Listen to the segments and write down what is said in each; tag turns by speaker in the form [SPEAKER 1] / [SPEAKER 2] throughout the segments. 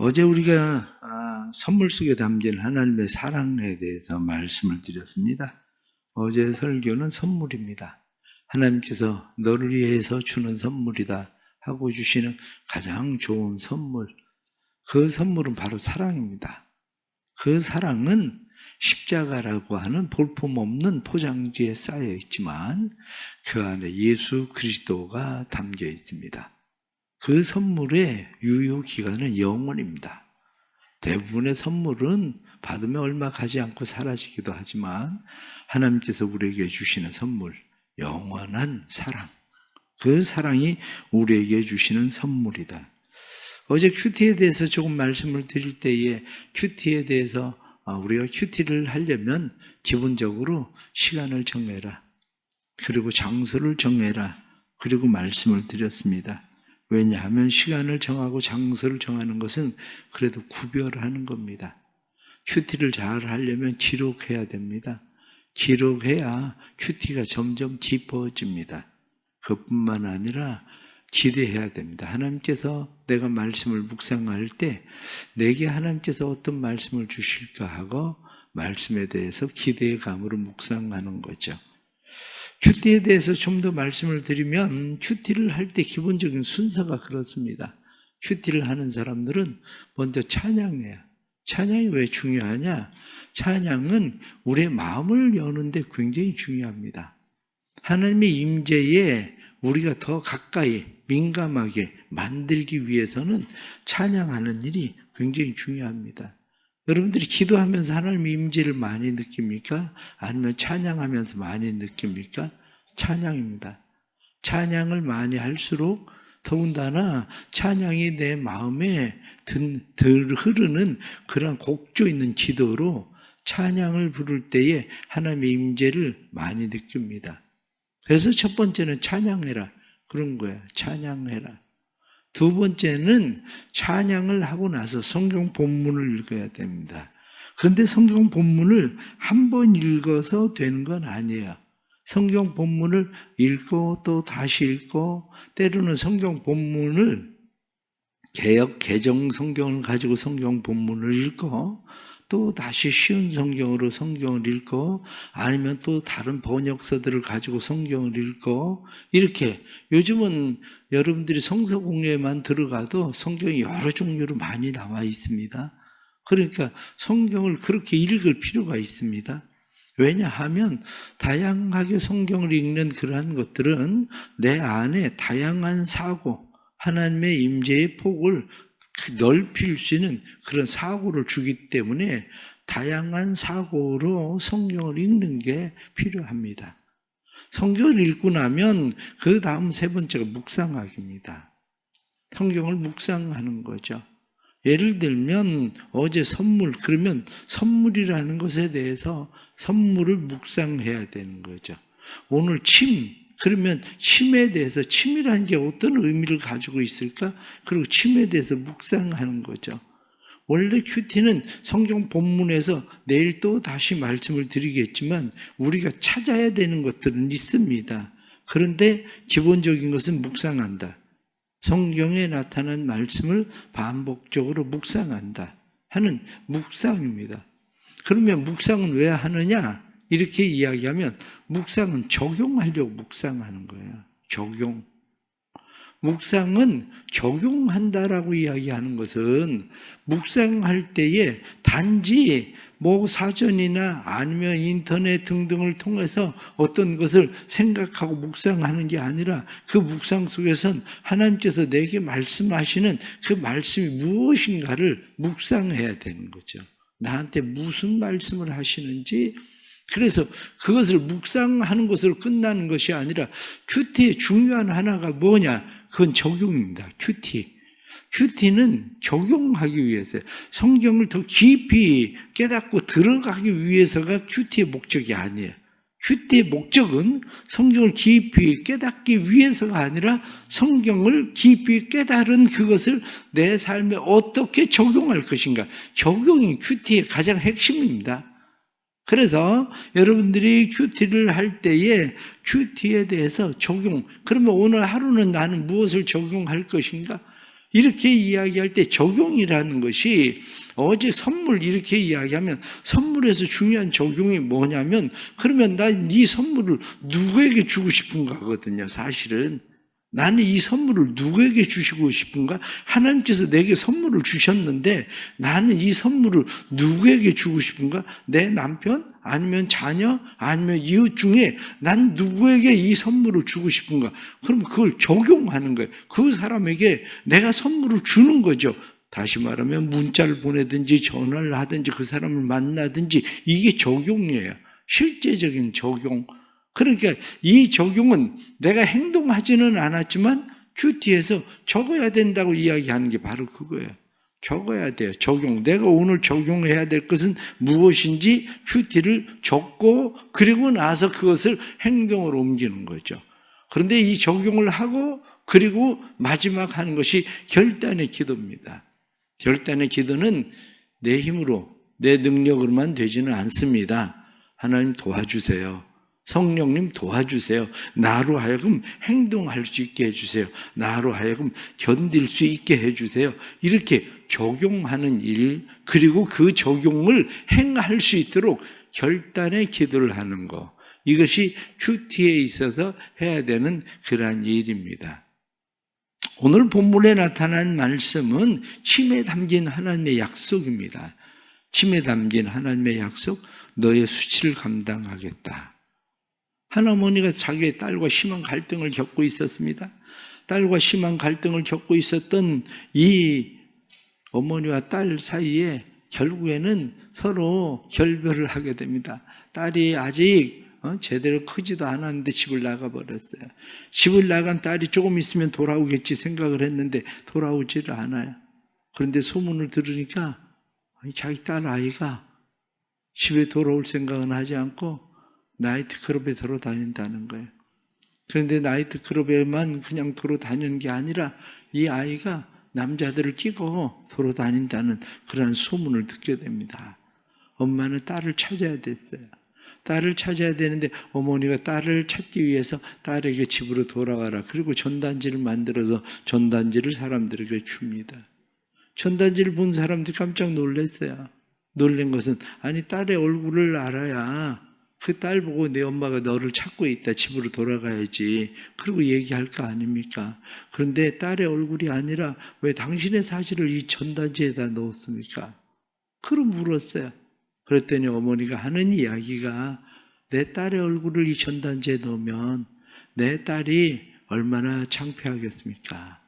[SPEAKER 1] 어제 우리가 선물 속에 담긴 하나님의 사랑에 대해서 말씀을 드렸습니다. 어제 설교는 선물입니다. 하나님께서 너를 위해서 주는 선물이다 하고 주시는 가장 좋은 선물, 그 선물은 바로 사랑입니다. 그 사랑은 십자가라고 하는 볼품없는 포장지에 쌓여 있지만 그 안에 예수 그리스도가 담겨 있습니다. 그 선물의 유효기간은 영원입니다. 대부분의 선물은 받으면 얼마 가지 않고 사라지기도 하지만 하나님께서 우리에게 주시는 선물, 영원한 사랑, 그 사랑이 우리에게 주시는 선물이다. 어제 큐티에 대해서 조금 말씀을 드릴 때에 큐티에 대해서 우리가 큐티를 하려면 기본적으로 시간을 정해라. 그리고 장소를 정해라. 그리고 말씀을 드렸습니다. 왜냐하면 시간을 정하고 장소를 정하는 것은 그래도 구별하는 겁니다. 큐티를 잘 하려면 기록해야 됩니다. 기록해야 큐티가 점점 깊어집니다. 그뿐만 아니라 기대해야 됩니다. 하나님께서 내가 말씀을 묵상할 때 내게 하나님께서 어떤 말씀을 주실까 하고 말씀에 대해서 기대감으로 묵상하는 거죠. 큐티에 대해서 좀 더 말씀을 드리면 큐티를 할 때 기본적인 순서가 그렇습니다. 큐티를 하는 사람들은 먼저 찬양해요. 찬양이 왜 중요하냐? 찬양은 우리의 마음을 여는데 굉장히 중요합니다. 하나님의 임재에 우리가 더 가까이 민감하게 만들기 위해서는 찬양하는 일이 굉장히 중요합니다. 여러분들이 기도하면서 하나님의 임재를 많이 느낍니까? 아니면 찬양하면서 많이 느낍니까? 찬양입니다. 찬양을 많이 할수록 더군다나 찬양이 내 마음에 흐르는 그런 곡조 있는 기도로 찬양을 부를 때에 하나님의 임재를 많이 느낍니다. 그래서 첫 번째는 찬양해라. 그런 거예요. 찬양해라. 두 번째는 찬양을 하고 나서 성경 본문을 읽어야 됩니다. 그런데 성경 본문을 한 번 읽어서 되는 건 아니에요. 성경 본문을 읽고 또 다시 읽고 때로는 성경 본문을 개역 개정 성경을 가지고 성경 본문을 읽고 또 다시 쉬운 성경으로 성경을 읽고 아니면 또 다른 번역서들을 가지고 성경을 읽고 이렇게 요즘은 여러분들이 성서 공예만 들어가도 성경이 여러 종류로 많이 나와 있습니다. 그러니까 성경을 그렇게 읽을 필요가 있습니다. 왜냐하면 다양하게 성경을 읽는 그러한 것들은 내 안에 다양한 사고, 하나님의 임재의 폭을 넓힐 수 있는 그런 사고를 주기 때문에 다양한 사고로 성경을 읽는 게 필요합니다. 성경을 읽고 나면 그 다음 세 번째가 묵상하기입니다. 성경을 묵상하는 거죠. 예를 들면 어제 선물, 그러면 선물이라는 것에 대해서 선물을 묵상해야 되는 거죠. 오늘 침, 그러면 침에 대해서 침이라는 게 어떤 의미를 가지고 있을까? 그리고 침에 대해서 묵상하는 거죠. 원래 큐티는 성경 본문에서 내일 또 다시 말씀을 드리겠지만 우리가 찾아야 되는 것들은 있습니다. 그런데 기본적인 것은 묵상한다. 성경에 나타난 말씀을 반복적으로 묵상한다 하는 묵상입니다. 그러면 묵상은 왜 하느냐? 이렇게 이야기하면 묵상은 적용하려고 묵상하는 거예요. 적용. 묵상은 적용한다라고 이야기하는 것은 묵상할 때에 단지 사전이나 아니면 인터넷 등등을 통해서 어떤 것을 생각하고 묵상하는 게 아니라 그 묵상 속에선 하나님께서 내게 말씀하시는 그 말씀이 무엇인가를 묵상해야 되는 거죠. 나한테 무슨 말씀을 하시는지. 그래서 그것을 묵상하는 것으로 끝나는 것이 아니라 큐티의 중요한 하나가 뭐냐? 그건 적용입니다. 큐티는 적용하기 위해서 성경을 더 깊이 깨닫고 들어가기 위해서가 큐티의 목적이 아니에요. 큐티의 목적은 성경을 깊이 깨닫기 위해서가 아니라 성경을 깊이 깨달은 그것을 내 삶에 어떻게 적용할 것인가. 적용이 큐티의 가장 핵심입니다. 그래서 여러분들이 큐티를 할 때에 큐티에 대해서 적용, 그러면 오늘 하루는 나는 무엇을 적용할 것인가? 이렇게 이야기할 때 적용이라는 것이 어제 선물 이렇게 이야기하면 선물에서 중요한 적용이 뭐냐면 그러면 나 이 선물을 누구에게 주고 싶은가 하거든요. 사실은 나는 이 선물을 누구에게 주시고 싶은가? 하나님께서 내게 선물을 주셨는데 나는 이 선물을 누구에게 주고 싶은가? 내 남편? 아니면 자녀? 아니면 이웃 중에 난 누구에게 이 선물을 주고 싶은가? 그럼 그걸 적용하는 거예요. 그 사람에게 내가 선물을 주는 거죠. 다시 말하면 문자를 보내든지 전화를 하든지 그 사람을 만나든지 이게 적용이에요. 실제적인 적용. 그러니까 이 적용은 내가 행동하지는 않았지만 큐티에서 적어야 된다고 이야기하는 게 바로 그거예요. 적어야 돼요. 적용. 내가 오늘 적용해야 될 것은 무엇인지 큐티를 적고 그리고 나서 그것을 행동으로 옮기는 거죠. 그런데 이 적용을 하고 그리고 마지막 하는 것이 결단의 기도입니다. 결단의 기도는 내 힘으로 내 능력으로만 되지는 않습니다. 하나님 도와주세요. 성령님 도와주세요. 나로 하여금 행동할 수 있게 해주세요. 나로 하여금 견딜 수 있게 해주세요. 이렇게 적용하는 일, 그리고 그 적용을 행할 수 있도록 결단의 기도를 하는 것. 이것이 큐티에 있어서 해야 되는 그러한 일입니다. 오늘 본문에 나타난 말씀은 침에 담긴 하나님의 약속입니다. 침에 담긴 하나님의 약속, 너의 수치를 감당하겠다. 한 어머니가 자기의 딸과 심한 갈등을 겪고 있었습니다. 딸과 심한 갈등을 겪고 있었던 이 어머니와 딸 사이에 결국에는 서로 결별을 하게 됩니다. 딸이 아직 제대로 크지도 않았는데 집을 나가버렸어요. 집을 나간 딸이 조금 있으면 돌아오겠지 생각을 했는데 돌아오지를 않아요. 그런데 소문을 들으니까 자기 딸 아이가 집에 돌아올 생각은 하지 않고 나이트클럽에 돌아다닌다는 거예요. 그런데 나이트클럽에만 그냥 돌아다니는 게 아니라 이 아이가 남자들을 끼고 돌아다닌다는 그런 소문을 듣게 됩니다. 엄마는 딸을 찾아야 됐어요. 딸을 찾아야 되는데 어머니가 딸을 찾기 위해서 딸에게 집으로 돌아와라. 그리고 전단지를 만들어서 전단지를 사람들에게 줍니다. 전단지를 본 사람들이 깜짝 놀랐어요. 놀란 것은 아니 딸의 얼굴을 알아야 그 딸 보고 내 엄마가 너를 찾고 있다. 집으로 돌아가야지. 그리고 얘기할 거 아닙니까? 그런데 딸의 얼굴이 아니라 왜 당신의 사진을 이 전단지에다 넣었습니까? 그럼 물었어요. 그랬더니 어머니가 하는 이야기가 내 딸의 얼굴을 이 전단지에 넣으면 내 딸이 얼마나 창피하겠습니까?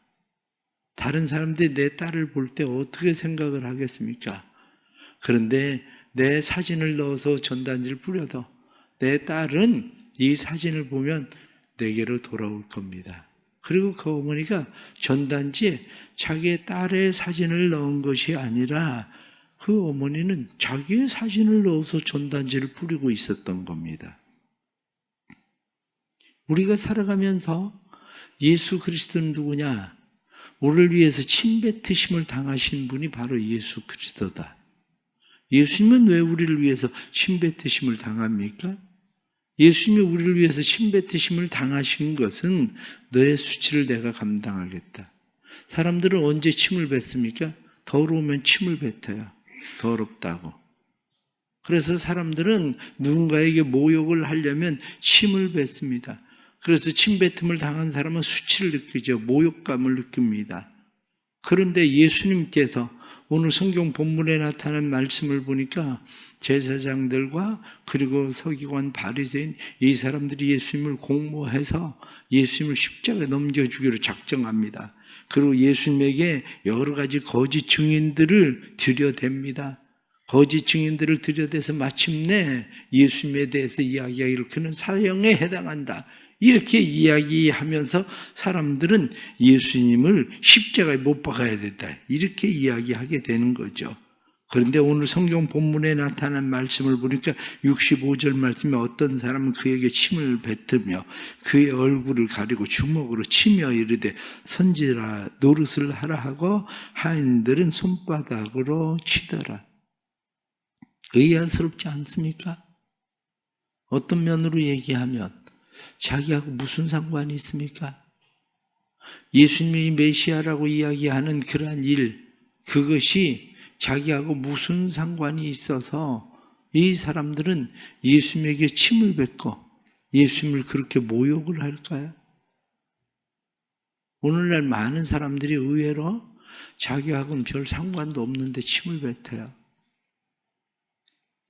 [SPEAKER 1] 다른 사람들이 내 딸을 볼 때 어떻게 생각을 하겠습니까? 그런데 내 사진을 넣어서 전단지를 뿌려도 내 딸은 이 사진을 보면 내게로 돌아올 겁니다. 그리고 그 어머니가 전단지에 자기의 딸의 사진을 넣은 것이 아니라 그 어머니는 자기의 사진을 넣어서 전단지를 뿌리고 있었던 겁니다. 우리가 살아가면서 예수 그리스도는 누구냐? 우리를 위해서 침뱉으심을 당하신 분이 바로 예수 그리스도다. 예수님은 왜 우리를 위해서 침뱉으심을 당합니까? 예수님이 우리를 위해서 침뱉으심을 당하신 것은 너의 수치를 내가 감당하겠다. 사람들은 언제 침을 뱉습니까? 더러우면 침을 뱉어요. 더럽다고. 그래서 사람들은 누군가에게 모욕을 하려면 침을 뱉습니다. 그래서 침뱉음을 당한 사람은 수치를 느끼죠. 모욕감을 느낍니다. 그런데 예수님께서 오늘 성경 본문에 나타난 말씀을 보니까 제사장들과 그리고 서기관 바리새인 이 사람들이 예수님을 공모해서 예수님을 십자가에 넘겨주기로 작정합니다. 그리고 예수님에게 여러 가지 거짓 증인들을 들여댑니다. 거짓 증인들을 들여대서 마침내 예수님에 대해서 이야기하기를 그는 사형에 해당한다. 이렇게 이야기하면서 사람들은 예수님을 십자가에 못 박아야 된다. 이렇게 이야기하게 되는 거죠. 그런데 오늘 성경 본문에 나타난 말씀을 보니까 65절 말씀에 어떤 사람은 그에게 침을 뱉으며 그의 얼굴을 가리고 주먹으로 치며 이르되 선지라 노릇을 하라 하고 하인들은 손바닥으로 치더라. 의아스럽지 않습니까? 어떤 면으로 얘기하면 자기하고 무슨 상관이 있습니까? 예수님이 메시아라고 이야기하는 그러한 일, 그것이 자기하고 무슨 상관이 있어서 이 사람들은 예수님에게 침을 뱉고 예수님을 그렇게 모욕을 할까요? 오늘날 많은 사람들이 의외로 자기하고는 별 상관도 없는데 침을 뱉어요.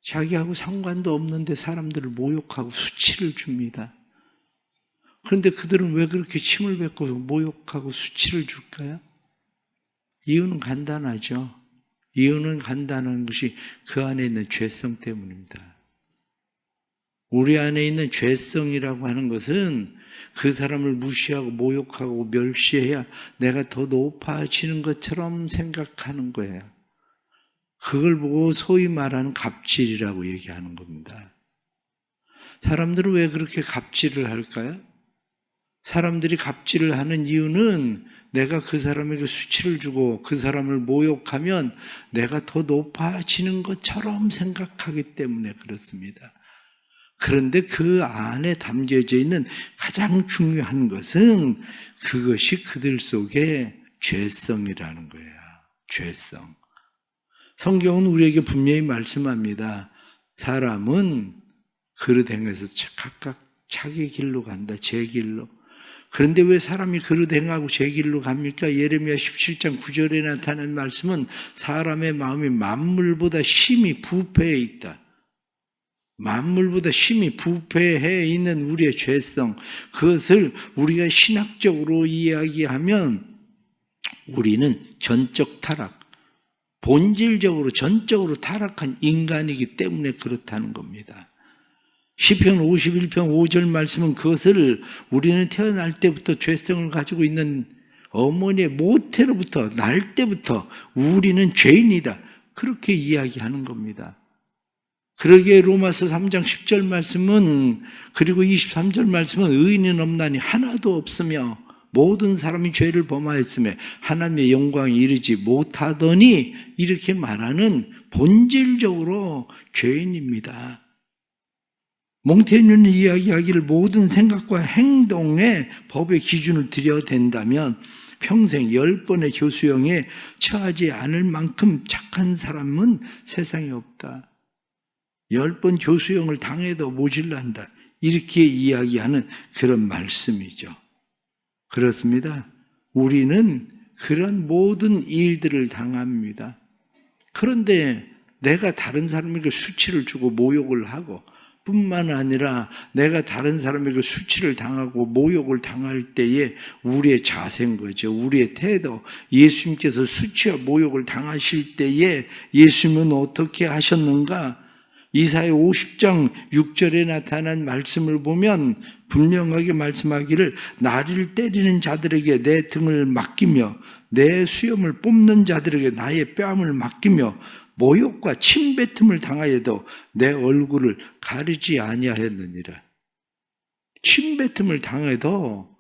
[SPEAKER 1] 자기하고 상관도 없는데 사람들을 모욕하고 수치를 줍니다. 그런데 그들은 왜 그렇게 침을 뱉고 모욕하고 수치를 줄까요? 이유는 간단하죠. 이유는 간단한 것이 그 안에 있는 죄성 때문입니다. 우리 안에 있는 죄성이라고 하는 것은 그 사람을 무시하고 모욕하고 멸시해야 내가 더 높아지는 것처럼 생각하는 거예요. 그걸 보고 소위 말하는 갑질이라고 얘기하는 겁니다. 사람들은 왜 그렇게 갑질을 할까요? 사람들이 갑질을 하는 이유는 내가 그 사람에게 수치를 주고 그 사람을 모욕하면 내가 더 높아지는 것처럼 생각하기 때문에 그렇습니다. 그런데 그 안에 담겨져 있는 가장 중요한 것은 그것이 그들 속에 죄성이라는 거예요. 죄성. 성경은 우리에게 분명히 말씀합니다. 사람은 그릇 행해서 각각 자기 길로 간다. 제 길로. 그런데 왜 사람이 그릇 행하고 제 길로 갑니까? 예레미야 17장 9절에 나타난 말씀은 사람의 마음이 만물보다 심히 부패해 있다. 만물보다 심히 부패해 있는 우리의 죄성, 그것을 우리가 신학적으로 이야기하면 우리는 전적 타락, 본질적으로 전적으로 타락한 인간이기 때문에 그렇다는 겁니다. 시편 51편 5절 말씀은 그것을 우리는 태어날 때부터 죄성을 가지고 있는 어머니의 모태로부터 날 때부터 우리는 죄인이다. 그렇게 이야기하는 겁니다. 그러기에 로마서 3장 10절 말씀은 그리고 23절 말씀은 의인은 없나니 하나도 없으며 모든 사람이 죄를 범하였으며 하나님의 영광에 이르지 못하더니 이렇게 말하는 본질적으로 죄인입니다. 몽테뉴는 이야기하기를 모든 생각과 행동에 법의 기준을 들여댄다면 평생 10번의 교수형에 처하지 않을 만큼 착한 사람은 세상에 없다. 10번 교수형을 당해도 모질란다. 이렇게 이야기하는 그런 말씀이죠. 그렇습니다. 우리는 그런 모든 일들을 당합니다. 그런데 내가 다른 사람에게 수치를 주고 모욕을 하고 뿐만 아니라 내가 다른 사람에게 수치를 당하고 모욕을 당할 때에 우리의 자세인 거죠. 우리의 태도. 예수님께서 수치와 모욕을 당하실 때에 예수님은 어떻게 하셨는가? 이사야 50장 6절에 나타난 말씀을 보면 분명하게 말씀하기를 나를 때리는 자들에게 내 등을 맡기며 내 수염을 뽑는 자들에게 나의 뺨을 맡기며 모욕과 침뱉음을 당하여도 내 얼굴을 가리지 아니하였느니라. 침뱉음을 당해도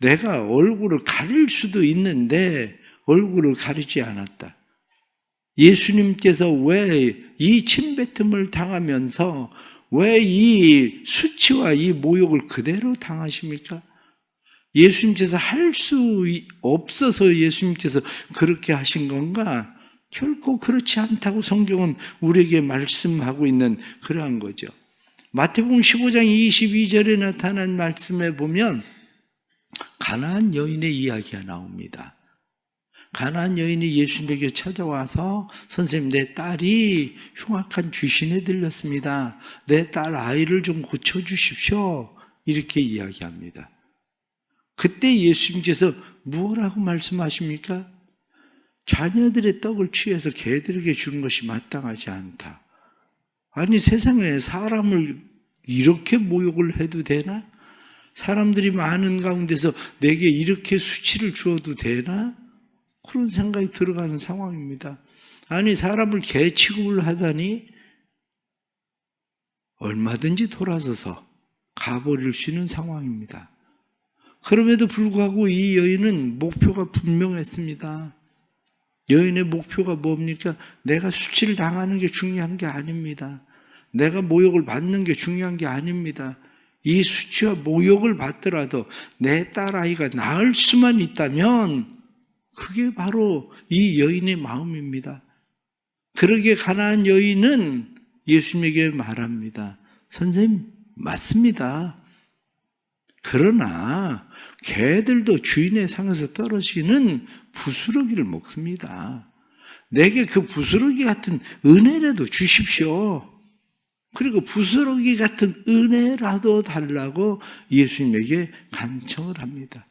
[SPEAKER 1] 내가 얼굴을 가릴 수도 있는데 얼굴을 가리지 않았다. 예수님께서 왜 이 침뱉음을 당하면서 왜 이 수치와 이 모욕을 그대로 당하십니까? 예수님께서 할 수 없어서 예수님께서 그렇게 하신 건가? 결코 그렇지 않다고 성경은 우리에게 말씀하고 있는 그러한 거죠. 마태복음 15장 22절에 나타난 말씀에 보면 가나안 여인의 이야기가 나옵니다. 가나안 여인이 예수님에게 찾아와서 선생님 내 딸이 흉악한 귀신에 들렸습니다. 내 딸 아이를 좀 고쳐주십시오. 이렇게 이야기합니다. 그때 예수님께서 무엇라고 말씀하십니까? 자녀들의 떡을 취해서 개들에게 주는 것이 마땅하지 않다. 아니 세상에 사람을 이렇게 모욕을 해도 되나? 사람들이 많은 가운데서 내게 이렇게 수치를 주어도 되나? 그런 생각이 들어가는 상황입니다. 아니 사람을 개 취급을 하다니 얼마든지 돌아서서 가버릴 수 있는 상황입니다. 그럼에도 불구하고 이 여인은 목표가 분명했습니다. 여인의 목표가 뭡니까? 내가 수치를 당하는 게 중요한 게 아닙니다. 내가 모욕을 받는 게 중요한 게 아닙니다. 이 수치와 모욕을 받더라도 내 딸아이가 나을 수만 있다면 그게 바로 이 여인의 마음입니다. 그러게 가난한 여인은 예수님에게 말합니다. 선생님, 맞습니다. 그러나 개들도 주인의 상에서 떨어지는 부스러기를 먹습니다. 내게 그 부스러기 같은 은혜라도 주십시오. 그리고 부스러기 같은 은혜라도 달라고 예수님에게 간청을 합니다.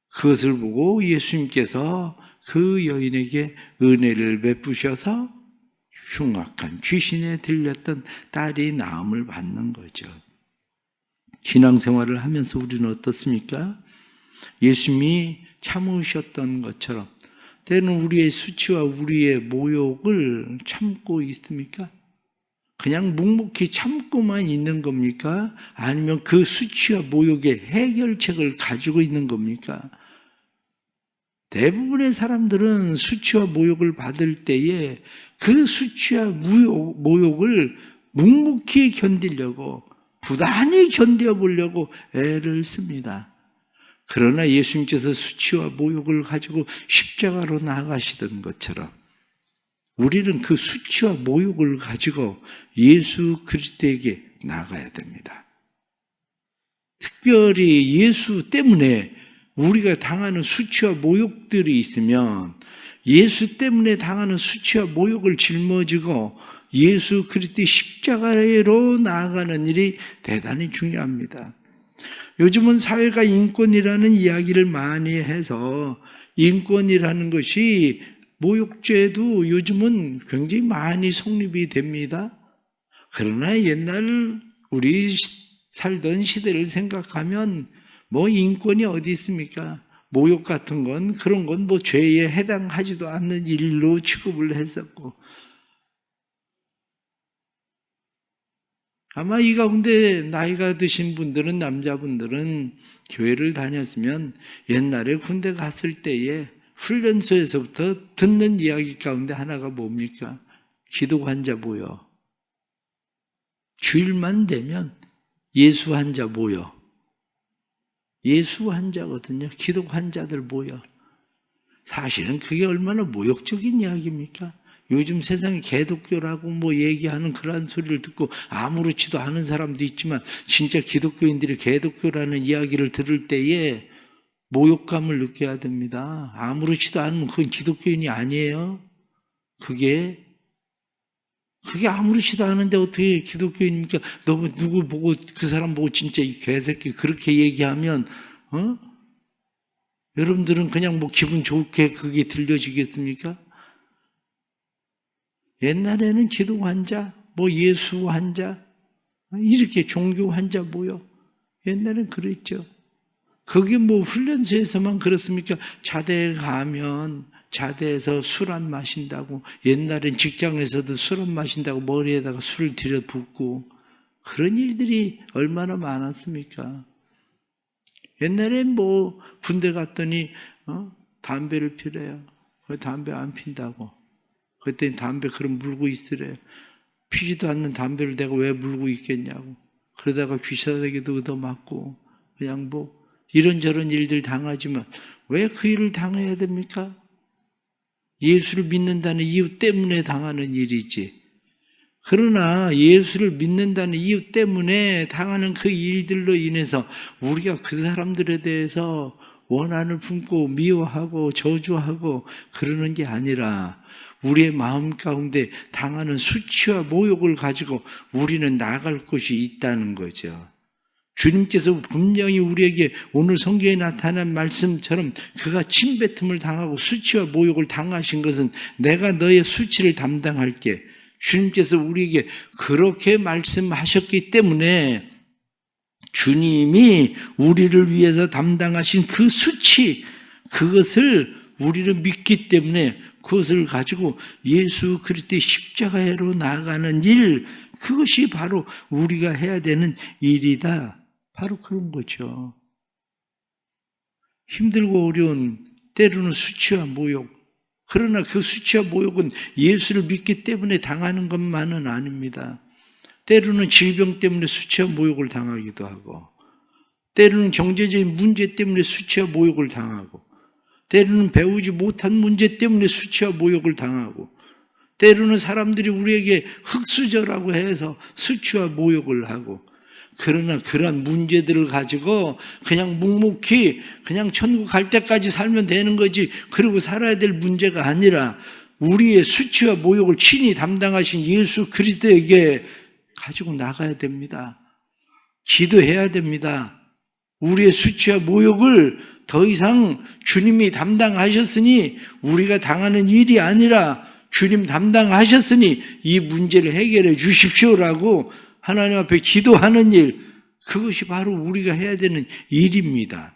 [SPEAKER 1] 그것을 보고 예수님께서 그 여인에게 은혜를 베푸셔서 흉악한 귀신에 들렸던 딸이 나음을 받는 거죠. 신앙생활을 하면서 우리는 어떻습니까? 예수님이 참으셨던 것처럼 때로는 우리의 수치와 우리의 모욕을 참고 있습니까? 그냥 묵묵히 참고만 있는 겁니까? 아니면 그 수치와 모욕의 해결책을 가지고 있는 겁니까? 대부분의 사람들은 수치와 모욕을 받을 때에 그 수치와 모욕을 묵묵히 견디려고 부단히 견뎌보려고 애를 씁니다. 그러나 예수님께서 수치와 모욕을 가지고 십자가로 나아가시던 것처럼 우리는 그 수치와 모욕을 가지고 예수 그리스도에게 나아가야 됩니다. 특별히 예수 때문에 우리가 당하는 수치와 모욕들이 있으면 예수 때문에 당하는 수치와 모욕을 짊어지고 예수 그리스도의 십자가로 나아가는 일이 대단히 중요합니다. 요즘은 사회가 인권이라는 이야기를 많이 해서 인권이라는 것이 모욕죄도 요즘은 굉장히 많이 성립이 됩니다. 그러나 옛날 우리 살던 시대를 생각하면 뭐 인권이 어디 있습니까? 모욕 같은 건 그런 건 뭐 죄에 해당하지도 않는 일로 취급을 했었고 아마 이 가운데 나이가 드신 분들은 남자분들은 교회를 다녔으면 옛날에 군대 갔을 때에 훈련소에서부터 듣는 이야기 가운데 하나가 뭡니까? 기독 환자 모여. 주일만 되면 예수 환자 모여. 예수 환자거든요. 기독 환자들 모여. 사실은 그게 얼마나 모욕적인 이야기입니까? 요즘 세상에 개독교라고 뭐 얘기하는 그런 소리를 듣고 아무렇지도 않은 사람도 있지만 진짜 기독교인들이 개독교라는 이야기를 들을 때에 모욕감을 느껴야 됩니다. 아무렇지도 않으면 그건 기독교인이 아니에요. 그게 아무렇지도 않은데 어떻게 기독교인입니까? 너 누구 보고 그 사람 보고 진짜 이 개새끼 그렇게 얘기하면 여러분들은 그냥 뭐 기분 좋게 그게 들려지겠습니까? 옛날에는 기독 환자, 뭐 예수 환자, 이렇게 종교 환자 모여. 옛날엔 그랬죠. 그게 뭐 훈련소에서만 그렇습니까? 자대에 가면 자대에서 술 안 마신다고, 옛날엔 직장에서도 술 안 마신다고 머리에다가 술을 들여붓고 그런 일들이 얼마나 많았습니까? 옛날엔 뭐 군대 갔더니 담배를 피래요. 왜 담배 안 핀다고? 그랬더니 담배 그럼 물고 있으래. 피지도 않는 담배를 내가 왜 물고 있겠냐고. 그러다가 귀싸대기도 얻어맞고 그냥 뭐 이런저런 일들 당하지만 왜 그 일을 당해야 됩니까? 예수를 믿는다는 이유 때문에 당하는 일이지. 그러나 예수를 믿는다는 이유 때문에 당하는 그 일들로 인해서 우리가 그 사람들에 대해서 원한을 품고 미워하고 저주하고 그러는 게 아니라 우리의 마음 가운데 당하는 수치와 모욕을 가지고 우리는 나아갈 곳이 있다는 거죠. 주님께서 분명히 우리에게 오늘 성경에 나타난 말씀처럼 그가 침뱉음을 당하고 수치와 모욕을 당하신 것은 내가 너의 수치를 담당할게. 주님께서 우리에게 그렇게 말씀하셨기 때문에 주님이 우리를 위해서 담당하신 그 수치, 그것을 우리는 믿기 때문에 그것을 가지고 예수 그리스도의 십자가로 나아가는 일, 그것이 바로 우리가 해야 되는 일이다. 바로 그런 거죠. 힘들고 어려운 때로는 수치와 모욕, 그러나 그 수치와 모욕은 예수를 믿기 때문에 당하는 것만은 아닙니다. 때로는 질병 때문에 수치와 모욕을 당하기도 하고, 때로는 경제적인 문제 때문에 수치와 모욕을 당하고, 때로는 배우지 못한 문제 때문에 수치와 모욕을 당하고, 때로는 사람들이 우리에게 흙수저라고 해서 수치와 모욕을 하고, 그러나 그런 문제들을 가지고 그냥 묵묵히 그냥 천국 갈 때까지 살면 되는 거지, 그러고 살아야 될 문제가 아니라 우리의 수치와 모욕을 친히 담당하신 예수 그리스도에게 가지고 나가야 됩니다. 기도해야 됩니다. 우리의 수치와 모욕을 더 이상 주님이 담당하셨으니, 우리가 당하는 일이 아니라 주님 담당하셨으니 이 문제를 해결해 주십시오라고 하나님 앞에 기도하는 일, 그것이 바로 우리가 해야 되는 일입니다.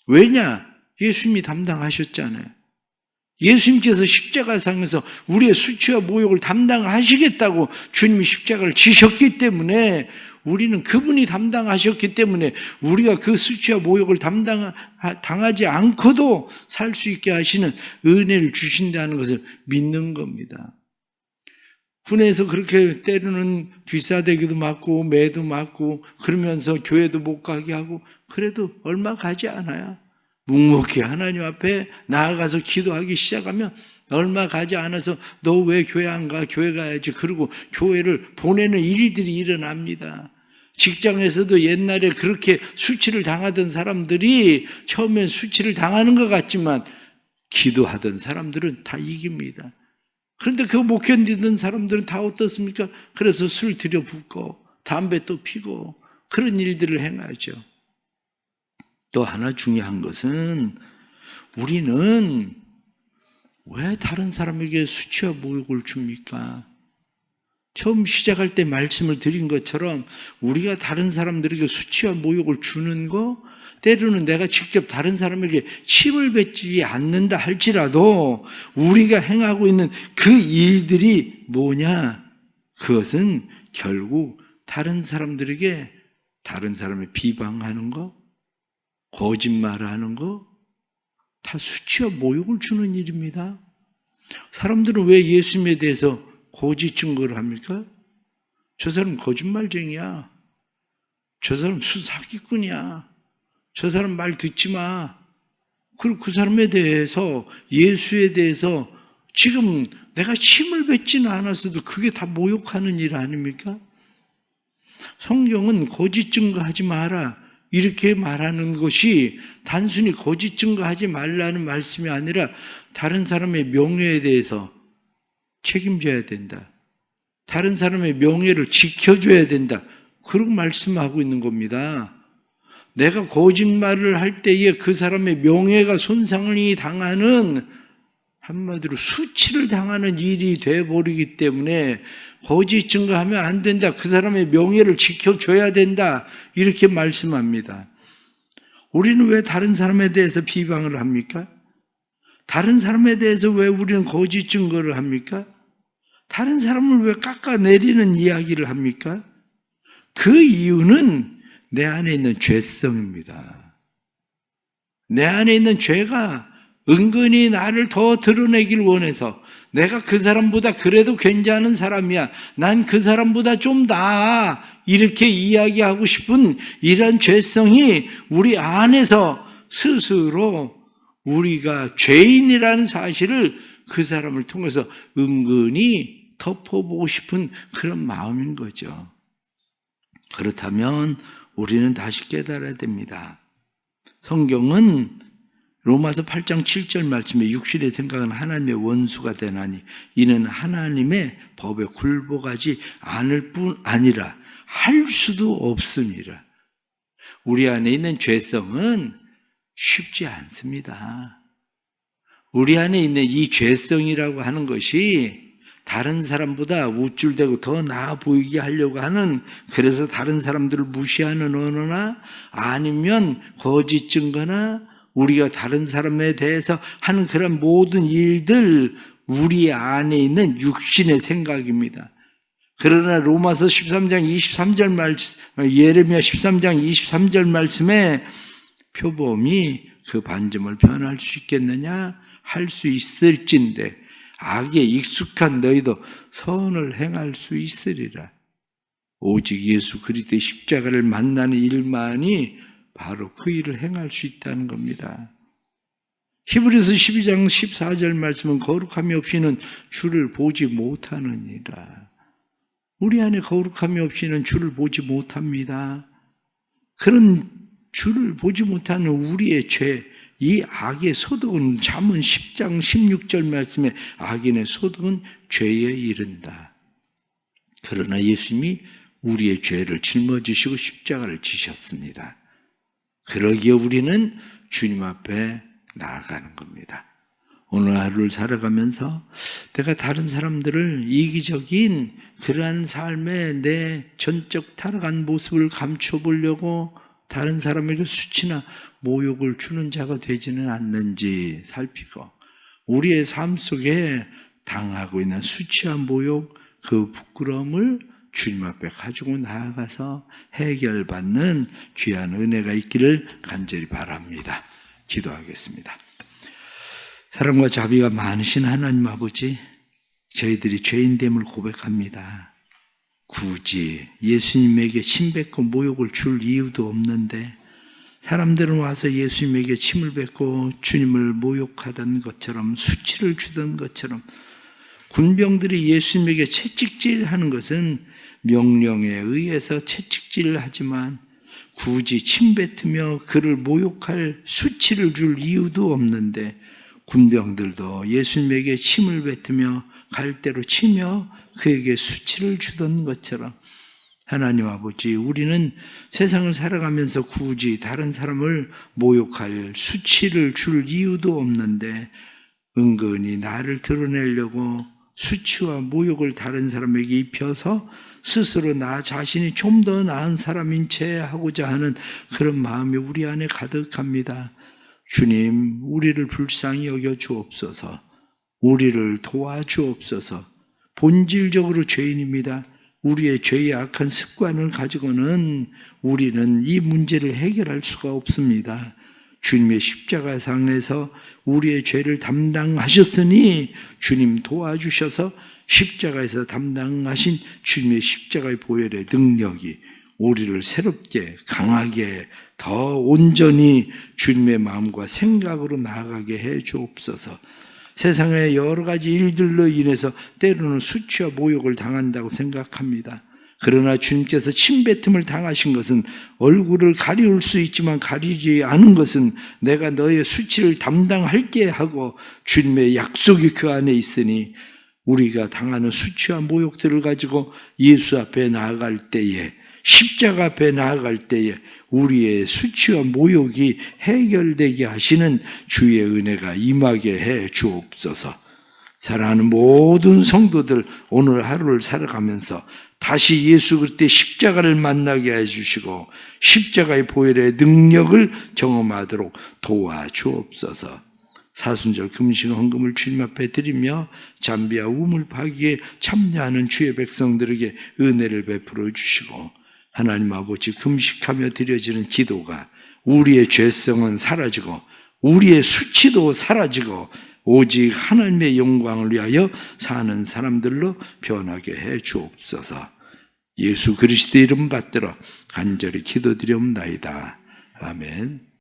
[SPEAKER 1] 왜냐? 예수님이 담당하셨잖아요. 예수님께서 십자가상에서 우리의 수치와 모욕을 담당하시겠다고 주님이 십자가를 지셨기 때문에, 우리는 그분이 담당하셨기 때문에 우리가 그 수치와 모욕을 당하지 않고도 살 수 있게 하시는 은혜를 주신다는 것을 믿는 겁니다. 군에서 그렇게 때로는 귀싸대기도 맞고 매도 맞고 그러면서 교회도 못 가게 하고, 그래도 얼마 가지 않아요. 묵묵히 하나님 앞에 나아가서 기도하기 시작하면 얼마 가지 않아서 너 왜 교회 안 가? 교회 가야지. 그리고 교회를 보내는 일들이 일어납니다. 직장에서도 옛날에 그렇게 수치를 당하던 사람들이 처음엔 수치를 당하는 것 같지만 기도하던 사람들은 다 이깁니다. 그런데 그거 못 견디던 사람들은 다 어떻습니까? 그래서 술 들여붓고 담배 또 피고 그런 일들을 행하죠. 또 하나 중요한 것은, 우리는 왜 다른 사람에게 수치와 모욕을 줍니까? 처음 시작할 때 말씀을 드린 것처럼 우리가 다른 사람들에게 수치와 모욕을 주는 거, 때로는 내가 직접 다른 사람에게 침을 뱉지 않는다 할지라도 우리가 행하고 있는 그 일들이 뭐냐? 그것은 결국 다른 사람들에게, 다른 사람을 비방하는 거, 거짓말하는 거, 다 수치와 모욕을 주는 일입니다. 사람들은 왜 예수님에 대해서 거짓 증거를 합니까? 저 사람 거짓말쟁이야. 저 사람 수사기꾼이야. 저 사람 말 듣지 마. 그리고 그 사람에 대해서, 예수에 대해서 지금 내가 침을 뱉지는 않았어도 그게 다 모욕하는 일 아닙니까? 성경은 거짓 증거하지 마라 이렇게 말하는 것이 단순히 거짓 증거하지 말라는 말씀이 아니라 다른 사람의 명예에 대해서 책임져야 된다. 다른 사람의 명예를 지켜줘야 된다. 그런 말씀하고 있는 겁니다. 내가 거짓말을 할 때에 그 사람의 명예가 손상이 당하는, 한마디로 수치를 당하는 일이 돼버리기 때문에 거짓 증거하면 안 된다. 그 사람의 명예를 지켜줘야 된다. 이렇게 말씀합니다. 우리는 왜 다른 사람에 대해서 비방을 합니까? 다른 사람에 대해서 왜 우리는 거짓 증거를 합니까? 다른 사람을 왜 깎아내리는 이야기를 합니까? 그 이유는 내 안에 있는 죄성입니다. 내 안에 있는 죄가 은근히 나를 더 드러내길 원해서, 내가 그 사람보다 그래도 괜찮은 사람이야, 난 그 사람보다 좀 나아, 이렇게 이야기하고 싶은 이런 죄성이 우리 안에서 스스로 우리가 죄인이라는 사실을 그 사람을 통해서 은근히 덮어보고 싶은 그런 마음인 거죠. 그렇다면 우리는 다시 깨달아야 됩니다. 성경은 로마서 8장 7절 말씀에 육신의 생각은 하나님의 원수가 되나니 이는 하나님의 법에 굴복하지 않을 뿐 아니라 할 수도 없음이라. 우리 안에 있는 죄성은 쉽지 않습니다. 우리 안에 있는 이 죄성이라고 하는 것이 다른 사람보다 우쭐대고 더 나아 보이게 하려고 하는, 그래서 다른 사람들을 무시하는 언어나 아니면 거짓 증거나 우리가 다른 사람에 대해서 하는 그런 모든 일들, 우리 안에 있는 육신의 생각입니다. 그러나 로마서 13장 23절 말씀, 예레미야 13장 23절 말씀에 표범이 그 반점을 변할 수 있겠느냐? 할 수 있을진데 악에 익숙한 너희도 선을 행할 수 있으리라. 오직 예수 그리스도의 십자가를 만나는 일만이 바로 그 일을 행할 수 있다는 겁니다. 히브리서 12장 14절 말씀은 거룩함이 없이는 주를 보지 못하느니라. 우리 안에 거룩함이 없이는 주를 보지 못합니다. 그런 주를 보지 못하는 우리의 죄, 이 악의 소득은 잠언 10장 16절 말씀에 악인의 소득은 죄에 이른다. 그러나 예수님이 우리의 죄를 짊어지시고 십자가를 지셨습니다. 그러기에 우리는 주님 앞에 나아가는 겁니다. 오늘 하루를 살아가면서 내가 다른 사람들을 이기적인 그러한 삶에 내 전적 타락한 모습을 감춰보려고 다른 사람에게 수치나 모욕을 주는 자가 되지는 않는지 살피고 우리의 삶 속에 당하고 있는 수치와 모욕, 그 부끄러움을 주님 앞에 가지고 나아가서 해결받는 귀한 은혜가 있기를 간절히 바랍니다. 기도하겠습니다. 사랑과 자비가 많으신 하나님 아버지, 저희들이 죄인됨을 고백합니다. 굳이 예수님에게 침뱉고 모욕을 줄 이유도 없는데 사람들은 와서 예수님에게 침을 뱉고 주님을 모욕하던 것처럼 수치를 주던 것처럼 군병들이 예수님에게 채찍질하는 것은 명령에 의해서 채찍질을 하지만 굳이 침뱉으며 그를 모욕할 수치를 줄 이유도 없는데 군병들도 예수님에게 침을 뱉으며 갈대로 치며 그에게 수치를 주던 것처럼 하나님 아버지, 우리는 세상을 살아가면서 굳이 다른 사람을 모욕할 수치를 줄 이유도 없는데 은근히 나를 드러내려고 수치와 모욕을 다른 사람에게 입혀서 스스로 나 자신이 좀 더 나은 사람인 채 하고자 하는 그런 마음이 우리 안에 가득합니다. 주님, 우리를 불쌍히 여겨 주옵소서. 우리를 도와주옵소서. 본질적으로 죄인입니다. 우리의 죄의 악한 습관을 가지고는 우리는 이 문제를 해결할 수가 없습니다. 주님의 십자가상에서 우리의 죄를 담당하셨으니 주님 도와주셔서 십자가에서 담당하신 주님의 십자가의 보혈의 능력이 우리를 새롭게 강하게 더 온전히 주님의 마음과 생각으로 나아가게 해 주옵소서. 세상의 여러 가지 일들로 인해서 때로는 수치와 모욕을 당한다고 생각합니다. 그러나 주님께서 침뱉음을 당하신 것은 얼굴을 가리울 수 있지만 가리지 않은 것은 내가 너의 수치를 담당할게 하고 주님의 약속이 그 안에 있으니 우리가 당하는 수치와 모욕들을 가지고 예수 앞에 나아갈 때에, 십자가 앞에 나아갈 때에 우리의 수치와 모욕이 해결되게 하시는 주의 은혜가 임하게 해 주옵소서. 사랑하는 모든 성도들, 오늘 하루를 살아가면서 다시 예수 그리스도의 십자가를 만나게 해주시고 십자가의 보혈의 능력을 경험하도록 도와주옵소서. 사순절 금식 헌금을 주님 앞에 드리며 잠비와 우물 파기에 참여하는 주의 백성들에게 은혜를 베풀어 주시고 하나님 아버지, 금식하며 드려지는 기도가 우리의 죄성은 사라지고 우리의 수치도 사라지고 오직 하나님의 영광을 위하여 사는 사람들로 변하게 해 주옵소서. 예수 그리스도의 이름 받들어 간절히 기도드리옵나이다. 아멘.